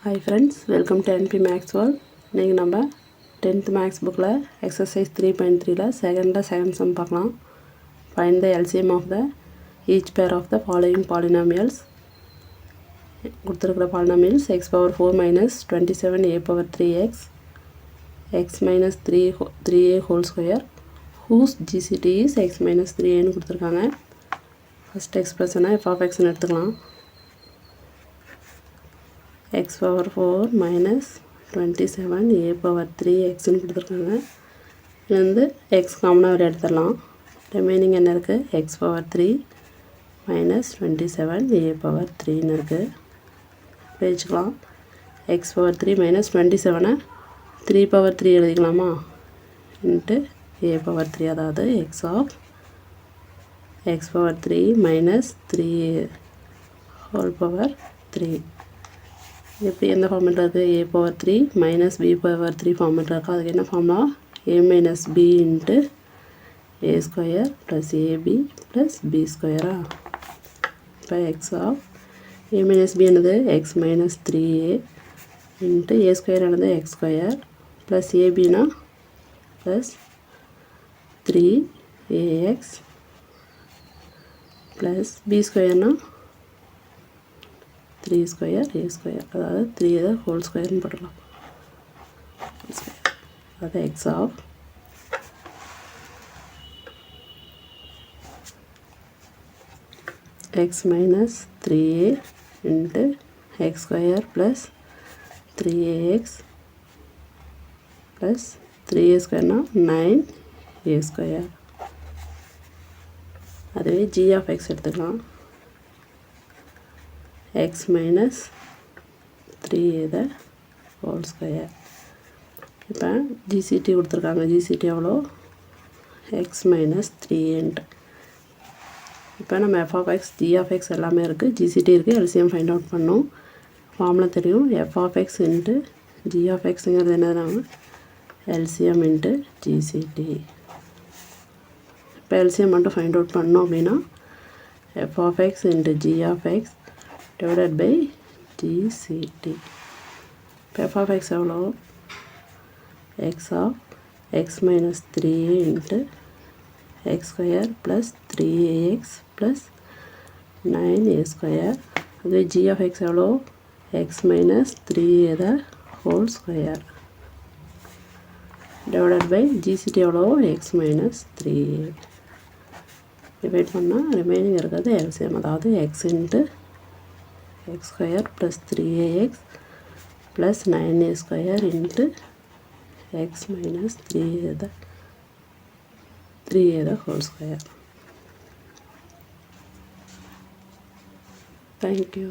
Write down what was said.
Hi friends, welcome to NP Maths World. இன்னைக்கு நம்ம 10th Maths bookல exercise 3.3ல second sum பார்க்கலாம். Find the LCM of the each pair of the following polynomials. கொடுத்திருக்கிற polynomials x power 4 minus 27a power 3x x minus 3a whole square whose GCD is x minus 3a னு கொடுத்திருக்காங்க. First expression f of x னு எடுத்துக்கலாம். x power 4 minus 27 a power 3 x னு கொடுத்துருக்காங்க. இது வந்து x காமனாக ஒரு எடுத்துடலாம். ரிமைனிங் என்ன இருக்குது x power 3 minus 27 a power 3ன்னு இருக்குது. வச்சுக்கலாம் x power 3 minus 27 3 power 3 எழுதிக்கலாமா into a power 3 அதாவது x power 3 minus 3 whole power 3 எப்படி எந்த ஃபார்மேட்டில் இருக்குது a power 3 minus b power 3 ஃபார்மேட்டில் இருக்குது. அதுக்கு என்ன formula a minus b into a square plus ab plus b ஸ்கொயரா. இப்போ x of a minus b என்னது x minus 3a into a square என்னது x ஸ்கொயர் ப்ளஸ் abனா ப்ளஸ் 3ax ப்ளஸ் b ஸ்கொயர்னா 3 ஸ்கொயர் a ஸ்கொயர் அதாவது 3 இதை whole ஸ்கொயர்னு போட்டுக்கலாம். அது x of x minus 3a into x square plus 3ax plus 3a ஸ்கொயர்னா 9a ஸ்கொயர். அதுவே g ஆஃப் x எடுத்துக்கலாம். x minus 3a the whole square. இப்போ GCT கொடுத்துருக்காங்க. GCT எவ்வளோ x minus 3a. இப்போ நம்ம f of x, g of x எல்லாமே இருக்குது. GCT இருக்குது. LCM ஃபைண்ட் அவுட் பண்ணோம். ஃபார்முலா தெரியும். f of x into g of xங்கிறது என்னது LCM இன்ட்டு GCT. இப்போ LCM மட்டும் ஃபைண்ட் அவுட் பண்ணோம் அப்படின்னா f of x into g of x divided by GCT. f of x எவ்வளோ x of x minus 3a into x square plus 3ax plus 9a square. அதுவே g of x எவ்வளோ x minus 3a the whole square divided by GCT எவ்வளோ x minus 3a. Divide பண்ணால் remaining இருக்கிறது LCM அதாவது x into x square plus 3ax plus 9a square into x minus 3a the whole square. Thank you.